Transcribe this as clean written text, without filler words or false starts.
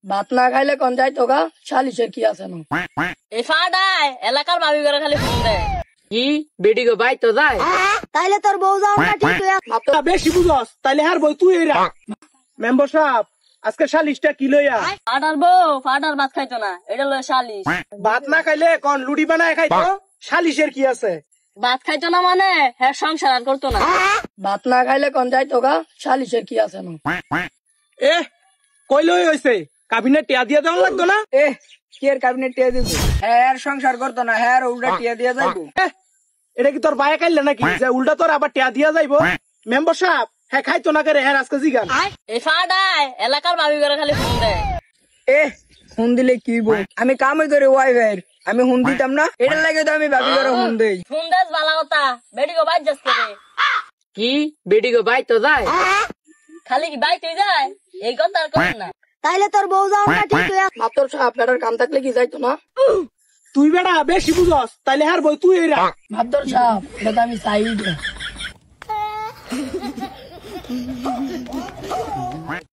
ভাত না খাইলে কোন যাই তোগা সালিশের কি আছে না এই ফাডায় এলাকার ভাবি করে খালি ফোন দেয়। কি বেডি গো ভাই তো যায় তাইলে তোর বউ যাও না ঠিক হইয়া বেশি বুঝস তাইলে হার বই তুই এরা মেম্বার সাহেব আজকে সালিশটা কি লইয়া ফাডার বউ ফাডার ভাত খাইতো না, এটা লয় সালিশ। ভাত না খাইলে কোন লুডি বানায় খাইতো, সালিশের কি আছে? ভাত খাইতো না মানে হ্যাঁ সংসার আর করতো না। ভাত না খাইলে কোন যাই তোগা সালিশের কি আছে না এ কইলই হইছে কাবিনে টিয়া দিয়ে দেওয়া লাগতো না? কি এর ক্যাবিনেট টিয়া দিব হ্যাঁ সংসার করতো না হ্যাঁ উল্টা টিয়া দিয়া যাইবো এটা কি তোর বাইরে খাইলে নাকি যে উল্টা তোর আবার টিয়া দিয়া যাইবো? মেম্বার সাহেব হ্যাঁ খাইতো না করে হ্যাঁ আজকে জিগান। এই ফাডায় এলাকার ভাবি করে খালি ফোন দেয়। হুন দিলে কি বল আমি কামই করে ওয়াইফাই আমি হুন দিতাম না, এটা লাগে তো আমি ভাবি করে হুন দেই। ফোন দেস ভালো কথা, বেটি গো বাইর যাচ্ছে রে। কি বেডি গো ভাই তো যায় খালি কি বাইর তুই যায় এই কথা আর কর না। তাইলে তোর বউ যাও না ঠিক হইয়া মাত্র আপনার কাম থাকলে কি যাইতো না? তুই বেড়া বেশি বুঝস তাইলে হার বই তুই এরা মাত্র সাহেব এটা আমি চাই